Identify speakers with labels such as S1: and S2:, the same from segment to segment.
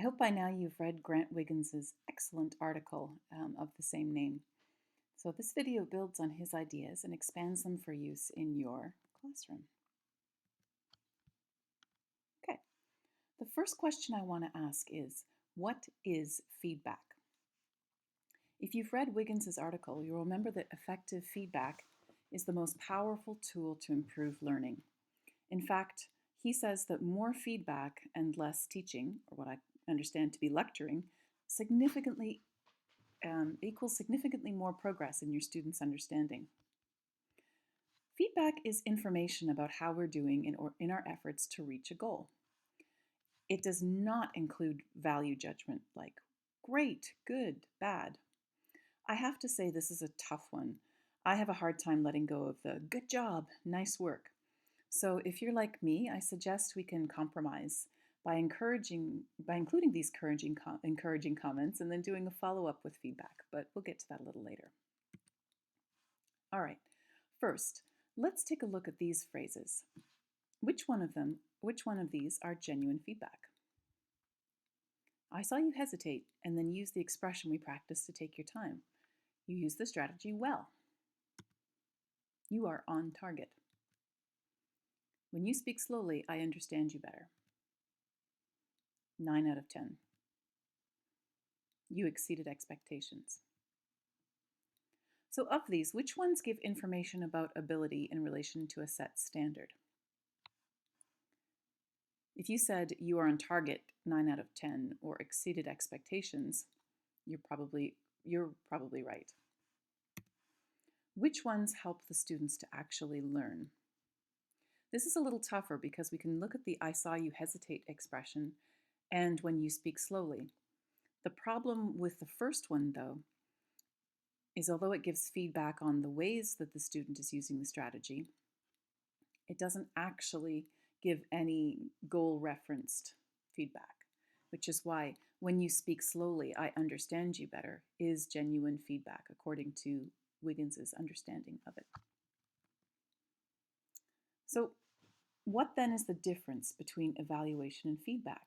S1: hope by now you've read Grant Wiggins' excellent article of the same name. So this video builds on his ideas and expands them for use in your classroom. Okay, the first question I want to ask is, what is feedback? If you've read Wiggins' article, you'll remember that effective feedback is the most powerful tool to improve learning. In fact, he says that more feedback and less teaching, or what I understand to be lecturing, significantly equals significantly more progress in your students' understanding. Feedback is information about how we're doing in our efforts to reach a goal. It does not include value judgment like great, good, bad. I have to say this is a tough one. I have a hard time letting go of the good job, nice work. So if you're like me, I suggest we can compromise by including these encouraging comments and then doing a follow-up with feedback, but we'll get to that a little later. All right, first, let's take a look at these phrases. Which one of these are genuine feedback? I saw you hesitate and then use the expression we practiced to take your time. You used the strategy well. You are on target. When you speak slowly, I understand you better. 9 out of 10. You exceeded expectations. So of these, which ones give information about ability in relation to a set standard? If you said you are on target 9 out of 10 or exceeded expectations, you're probably right. Which ones help the students to actually learn? This is a little tougher because we can look at the I saw you hesitate expression and when you speak slowly. The problem with the first one, though, is although it gives feedback on the ways that the student is using the strategy, it doesn't actually give any goal-referenced feedback, which is why when you speak slowly, I understand you better is genuine feedback according to Wiggins' understanding of it. So what then is the difference between evaluation and feedback?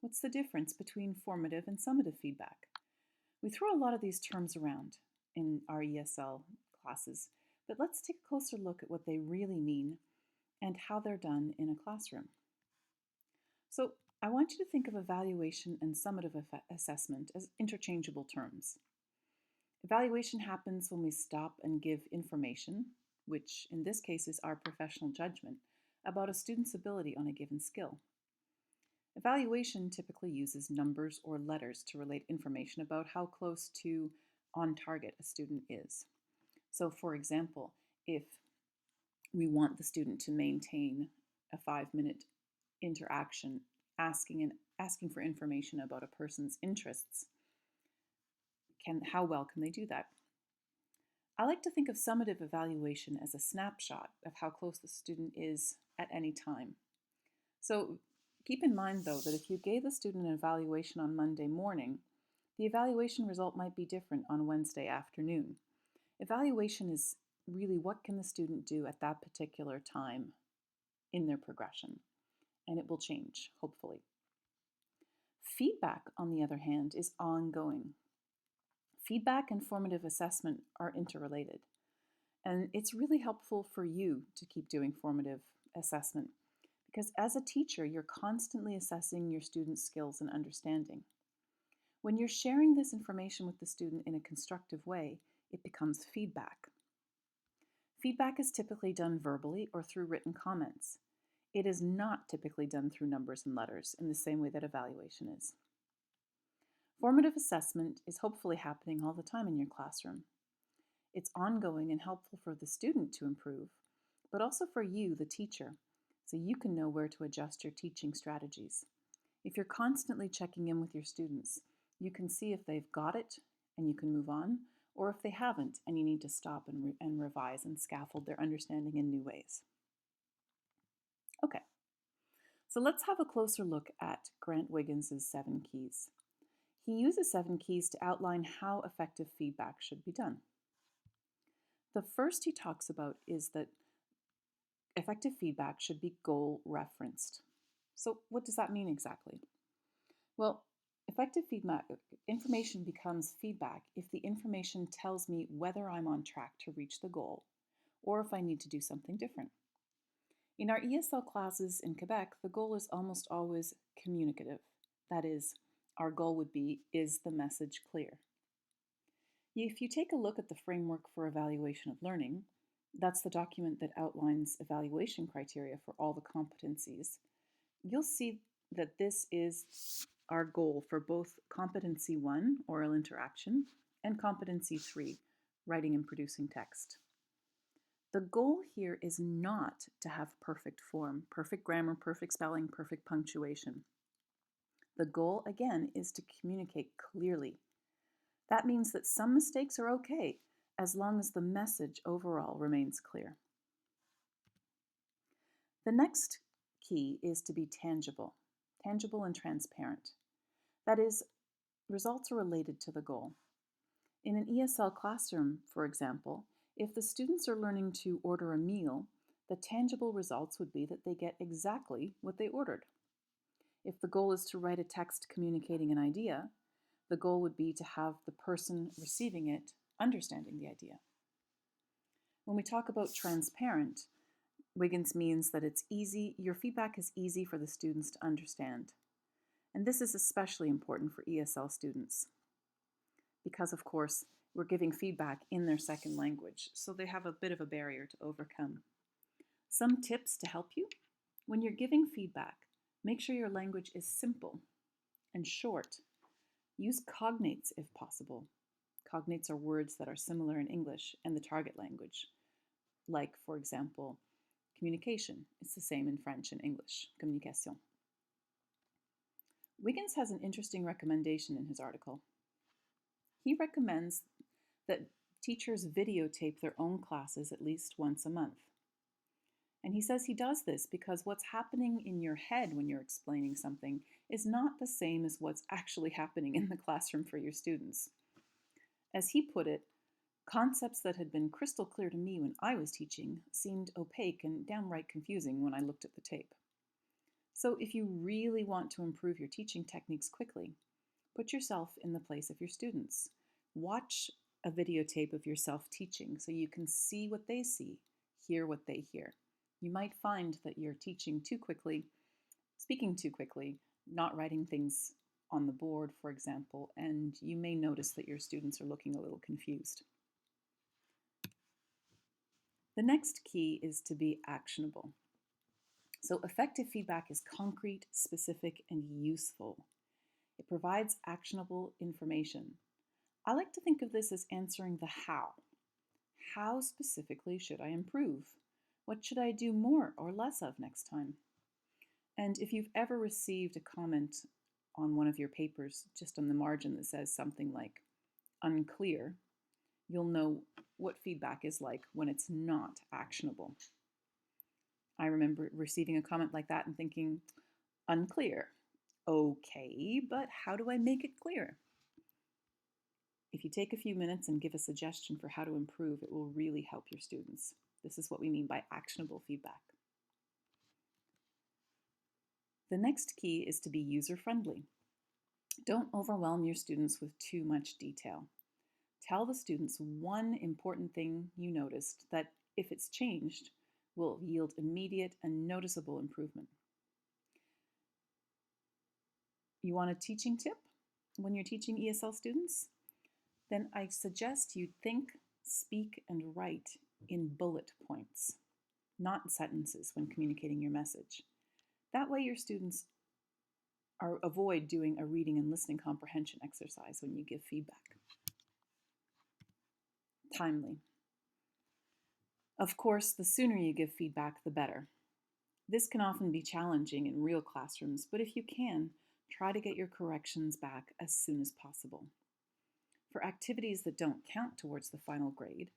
S1: What's the difference between formative and summative feedback? We throw a lot of these terms around in our ESL classes, but let's take a closer look at what they really mean and how they're done in a classroom. So I want you to think of evaluation and summative assessment as interchangeable terms. Evaluation happens when we stop and give information, which in this case is our professional judgment, about a student's ability on a given skill. Evaluation typically uses numbers or letters to relate information about how close to on target a student is. So for example, if we want the student to maintain a 5-minute interaction asking for information about a person's interests, how well can they do that? I like to think of summative evaluation as a snapshot of how close the student is at any time. So keep in mind, though, that if you gave the student an evaluation on Monday morning, the evaluation result might be different on Wednesday afternoon. Evaluation is really what can the student do at that particular time in their progression, and it will change, hopefully. Feedback, on the other hand, is ongoing. Feedback and formative assessment are interrelated, and it's really helpful for you to keep doing formative assessment because as a teacher, you're constantly assessing your students' skills and understanding. When you're sharing this information with the student in a constructive way, it becomes feedback. Feedback is typically done verbally or through written comments. It is not typically done through numbers and letters in the same way that evaluation is. Formative assessment is hopefully happening all the time in your classroom. It's ongoing and helpful for the student to improve, but also for you, the teacher, so you can know where to adjust your teaching strategies. If you're constantly checking in with your students, you can see if they've got it and you can move on, or if they haven't and you need to stop and revise and scaffold their understanding in new ways. Okay, so let's have a closer look at Grant Wiggins' 7 keys. He uses 7 keys to outline how effective feedback should be done. The first he talks about is that effective feedback should be goal referenced. So what does that mean exactly? Well, Effective feedback information becomes feedback if the information tells me whether I'm on track to reach the goal or if I need to do something different. In our ESL classes in Quebec, the goal is almost always communicative. That is, our goal would be, is the message clear? If you take a look at the framework for evaluation of learning, that's the document that outlines evaluation criteria for all the competencies, you'll see that this is our goal for both competency 1, oral interaction, and competency 3, writing and producing text. The goal here is not to have perfect form, perfect grammar, perfect spelling, perfect punctuation. The goal, again, is to communicate clearly. That means that some mistakes are okay, as long as the message overall remains clear. The next key is to be tangible and transparent. That is, results are related to the goal. In an ESL classroom, for example, if the students are learning to order a meal, the tangible results would be that they get exactly what they ordered. If the goal is to write a text communicating an idea, the goal would be to have the person receiving it understanding the idea. When we talk about transparent, Wiggins means that it's easy, your feedback is easy for the students to understand. And this is especially important for ESL students because, of course, we're giving feedback in their second language, so they have a bit of a barrier to overcome. Some tips to help you. When you're giving feedback, make sure your language is simple and short. Use cognates if possible. Cognates are words that are similar in English and the target language, like, for example, communication. It's the same in French and English, communication. Wiggins has an interesting recommendation in his article. He recommends that teachers videotape their own classes at least once a month. And he says he does this because what's happening in your head when you're explaining something is not the same as what's actually happening in the classroom for your students. As he put it, concepts that had been crystal clear to me when I was teaching seemed opaque and downright confusing when I looked at the tape. So if you really want to improve your teaching techniques quickly, put yourself in the place of your students. Watch a videotape of yourself teaching so you can see what they see, hear what they hear. You might find that you're teaching too quickly, speaking too quickly, not writing things on the board, for example, and you may notice that your students are looking a little confused. The next key is to be actionable. So effective feedback is concrete, specific, and useful. It provides actionable information. I like to think of this as answering the how. How specifically should I improve? What should I do more or less of next time? And if you've ever received a comment on one of your papers, just on the margin that says something like unclear, you'll know what feedback is like when it's not actionable. I remember receiving a comment like that and thinking, unclear. Okay, but how do I make it clear? If you take a few minutes and give a suggestion for how to improve, it will really help your students. This is what we mean by actionable feedback. The next key is to be user-friendly. Don't overwhelm your students with too much detail. Tell the students one important thing you noticed that, if it's changed, will yield immediate and noticeable improvement. You want a teaching tip when you're teaching ESL students? Then I suggest you think, speak, and write in bullet points, not sentences when communicating your message. That way your students avoid doing a reading and listening comprehension exercise when you give feedback. Timely. Of course, the sooner you give feedback, the better. This can often be challenging in real classrooms, but if you can, try to get your corrections back as soon as possible. For activities that don't count towards the final grade,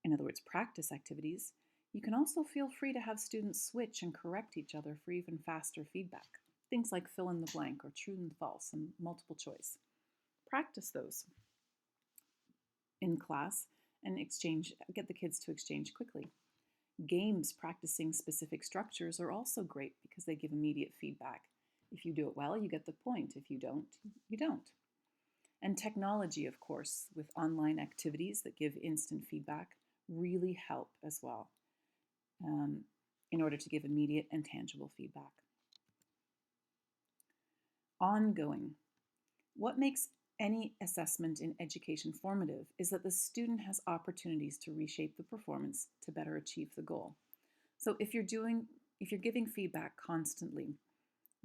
S1: in other words, practice activities, you can also feel free to have students switch and correct each other for even faster feedback. Things like fill in the blank or true and false and multiple choice. Practice those in class and get the kids to exchange quickly. Games practicing specific structures are also great because they give immediate feedback. If you do it well, you get the point. If you don't, you don't. And technology, of course, with online activities that give instant feedback, really help as well um, in order to give immediate and tangible feedback. Ongoing. What makes any assessment in education formative is that the student has opportunities to reshape the performance to better achieve the goal. So if you're giving feedback constantly,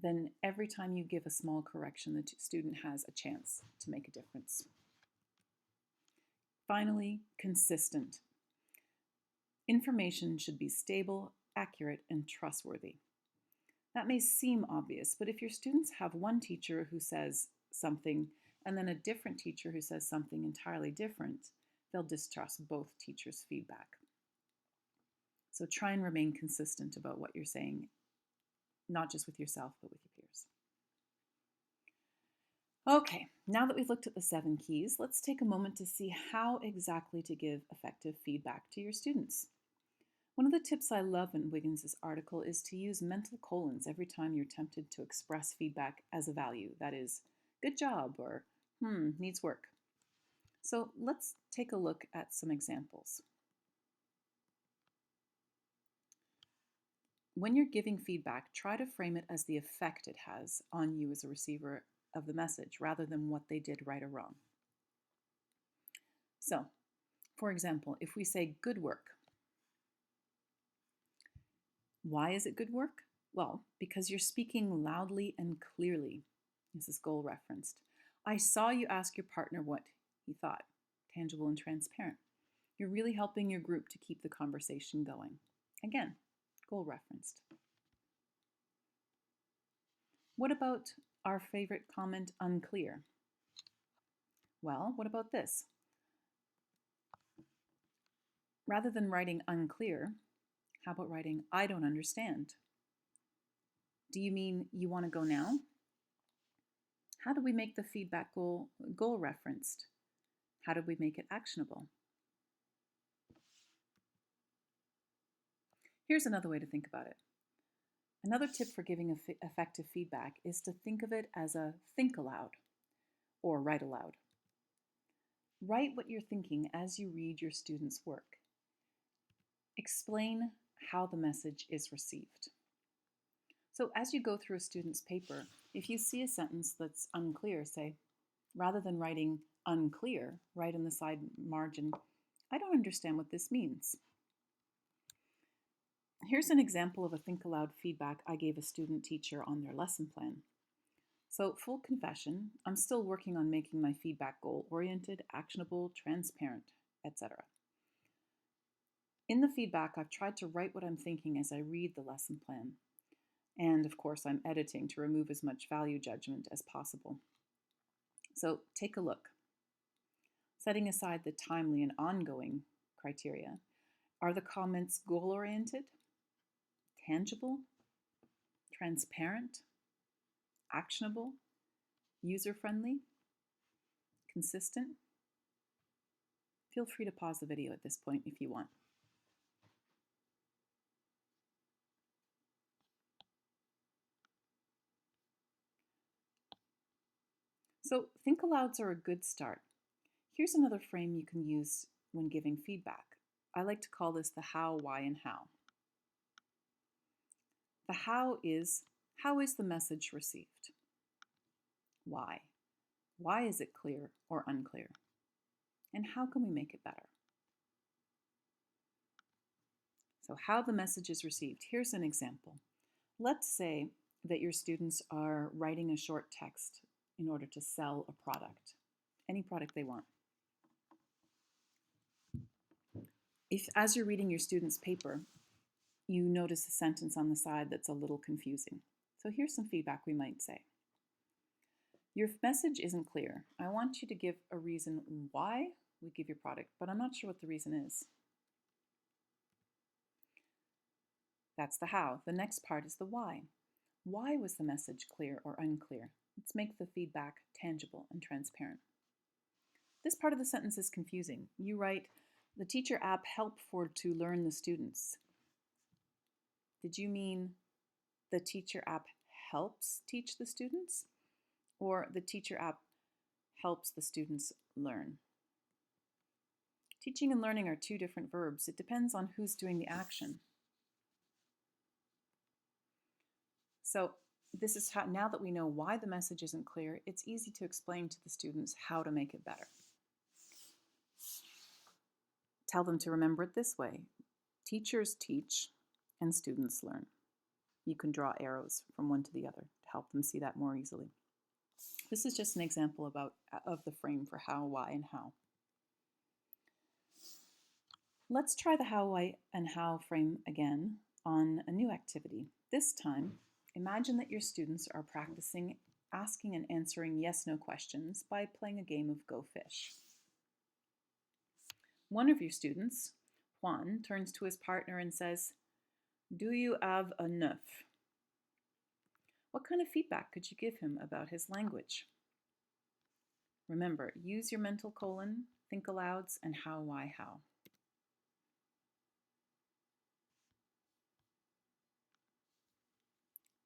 S1: then every time you give a small correction, the student has a chance to make a difference. Finally, consistent. Information should be stable, accurate, and trustworthy. That may seem obvious, but if your students have one teacher who says something and then a different teacher who says something entirely different, they'll distrust both teachers' feedback. So try and remain consistent about what you're saying, not just with yourself, but with your peers. Okay, now that we've looked at the 7 keys, let's take a moment to see how exactly to give effective feedback to your students. One of the tips I love in Wiggins' article is to use mental colons every time you're tempted to express feedback as a value. That is, good job, or needs work. So let's take a look at some examples. When you're giving feedback, try to frame it as the effect it has on you as a receiver of the message, rather than what they did right or wrong. So, for example, if we say good work, why is it good work? Well, because you're speaking loudly and clearly. This is goal referenced. I saw you ask your partner what he thought. Tangible and transparent. You're really helping your group to keep the conversation going. Again, goal referenced. What about our favorite comment, unclear? Well, what about this? Rather than writing unclear, how about writing I don't understand? Do you mean you want to go now? How do we make the feedback goal referenced? How do we make it actionable? Here's another way to think about it. Another tip for giving effective feedback is to think of it as a think aloud or write aloud. Write what you're thinking as you read your students' work. Explain how the message is received. So as you go through a student's paper, if you see a sentence that's unclear, say, rather than writing unclear, write in the side margin, I don't understand what this means. Here's an example of a think aloud feedback I gave a student teacher on their lesson plan. So, full confession, I'm still working on making my feedback goal-oriented, actionable, transparent, etc. In the feedback, I've tried to write what I'm thinking as I read the lesson plan. And of course, I'm editing to remove as much value judgment as possible. So take a look. Setting aside the timely and ongoing criteria, are the comments goal-oriented, tangible, transparent, actionable, user-friendly, consistent? Feel free to pause the video at this point if you want. So think alouds are a good start. Here's another frame you can use when giving feedback. I like to call this the how, why, and how. The how is the message received? Why? Why is it clear or unclear? And how can we make it better? So how the message is received. Here's an example. Let's say that your students are writing a short text in order to sell a product, any product they want. If, as you're reading your student's paper, you notice a sentence on the side that's a little confusing. So here's some feedback we might say. Your message isn't clear. I want you to give a reason why we give your product, but I'm not sure what the reason is. That's the how. The next part is the why. Why was the message clear or unclear? Let's make the feedback tangible and transparent. This part of the sentence is confusing. You write, the teacher app helped to learn the students. Did you mean the teacher app helps teach the students, or the teacher app helps the students learn. Teaching and learning are two different verbs. It depends on who's doing the action. So this is how, now that we know why the message isn't clear, it's easy to explain to the students how to make it better. Tell them to remember it this way. Teachers teach and students learn. You can draw arrows from one to the other to help them see that more easily. This is just an example of the frame for how, why, and how. Let's try the how, why, and how frame again on a new activity. This time, imagine that your students are practicing asking and answering yes/no questions by playing a game of Go Fish. One of your students, Juan, turns to his partner and says, "Do you have a neuf?" What kind of feedback could you give him about his language? Remember, use your mental colon, think alouds, and how, why, how.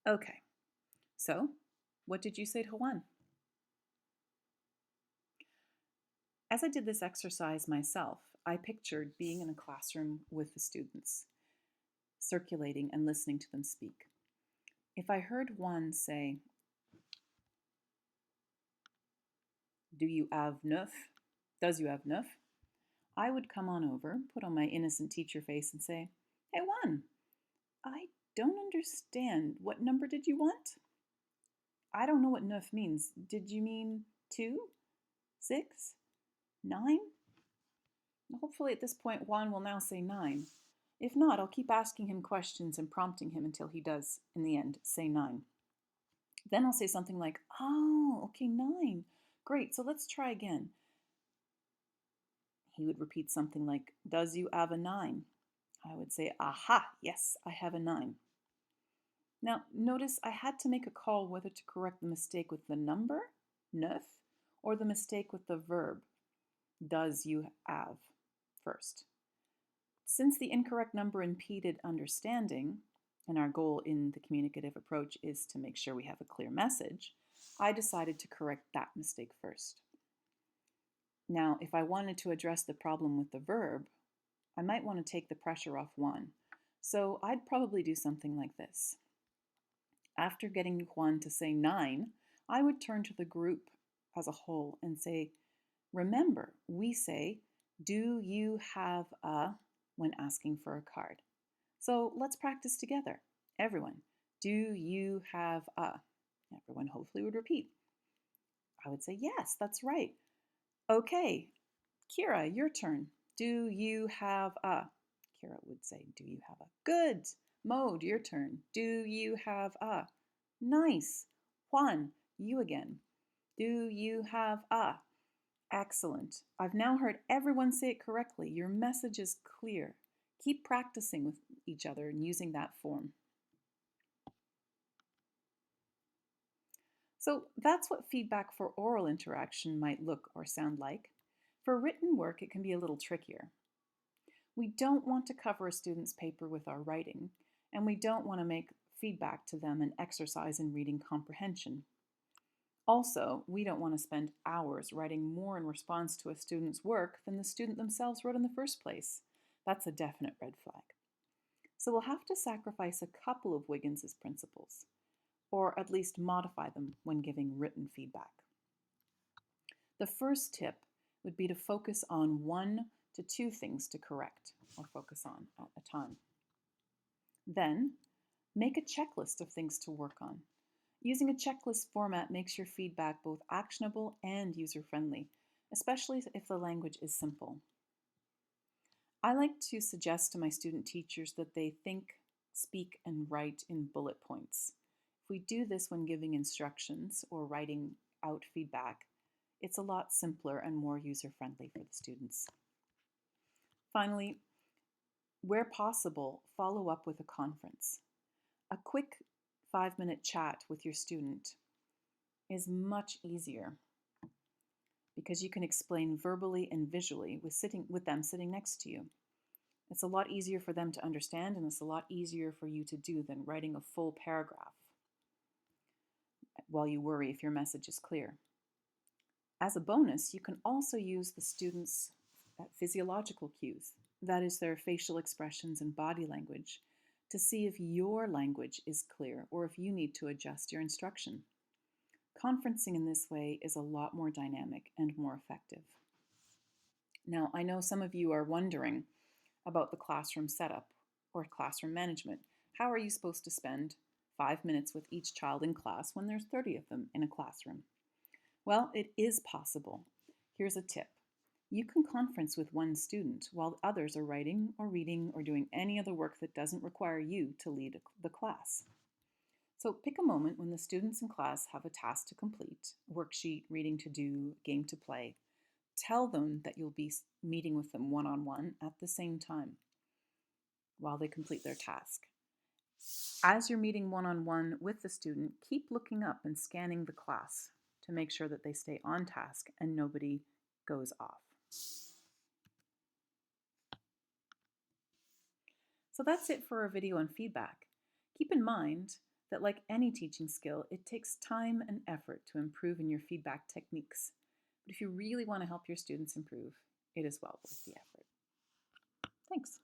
S1: Okay, so what did you say to Juan? As I did this exercise myself, I pictured being in a classroom with the students, circulating and listening to them speak. If I heard Juan say, "Do you have neuf?" Does you have neuf? I would come on over, put on my innocent teacher face and say, "Hey Juan, I don't understand. What number did you want?" "I don't know what neuf means. Did you mean 2, 6, 9? Hopefully at this point Juan will now say 9. If not, I'll keep asking him questions and prompting him until he does, in the end, say 9. Then I'll say something like, "Oh, okay, 9. Great, so let's try again." He would repeat something like, "Does you have a 9?" I would say, "Aha, yes, I have a 9. Now, notice I had to make a call whether to correct the mistake with the number, neuf, or the mistake with the verb, does you have, first. Since the incorrect number impeded understanding, and our goal in the communicative approach is to make sure we have a clear message, I decided to correct that mistake first. Now, if I wanted to address the problem with the verb, I might want to take the pressure off Juan. So I'd probably do something like this. After getting Juan to say 9, I would turn to the group as a whole and say, remember, we say, "Do you have a," when asking for a card. So let's practice together. Everyone, "Do you have a?" Everyone hopefully would repeat. I would say, "Yes, that's right." "Okay, Kira, your turn. Do you have a?" Kira would say, "Do you have a?" "Good. Mode, your turn. Do you have a?" "Nice. Juan, you again. Do you have a?" "Excellent. I've now heard everyone say it correctly. Your message is clear." Keep practicing with each other and using that form. So that's what feedback for oral interaction might look or sound like. For written work, it can be a little trickier. We don't want to cover a student's paper with our writing, and we don't want to make feedback to them an exercise in reading comprehension. Also, we don't want to spend hours writing more in response to a student's work than the student themselves wrote in the first place. That's a definite red flag. So we'll have to sacrifice a couple of Wiggins's principles, or at least modify them when giving written feedback. The first tip would be to focus on 1 to 2 things to correct or focus on at a time. Then, make a checklist of things to work on. Using a checklist format makes your feedback both actionable and user-friendly, especially if the language is simple. I like to suggest to my student teachers that they think, speak, and write in bullet points. If we do this when giving instructions or writing out feedback, it's a lot simpler and more user-friendly for the students. Finally, where possible, follow up with a conference. A quick 5-minute chat with your student is much easier because you can explain verbally and visually with them sitting next to you. It's a lot easier for them to understand, and it's a lot easier for you to do than writing a full paragraph. while you worry if your message is clear. As a bonus, you can also use the students' physiological cues, that is, their facial expressions and body language, to see if your language is clear or if you need to adjust your instruction. Conferencing in this way is a lot more dynamic and more effective. Now, I know some of you are wondering about the classroom setup or classroom management. How are you supposed to spend 5 minutes with each child in class when there's 30 of them in a classroom? Well, it is possible. Here's a tip. You can conference with one student while others are writing or reading or doing any other work that doesn't require you to lead the class. So pick a moment when the students in class have a task to complete, a worksheet, reading to do, game to play. Tell them that you'll be meeting with them one-on-one at the same time while they complete their task. As you're meeting one-on-one with the student, keep looking up and scanning the class to make sure that they stay on task and nobody goes off. So that's it for our video on feedback. Keep in mind that like any teaching skill, it takes time and effort to improve in your feedback techniques. But if you really want to help your students improve, it is well worth the effort. Thanks.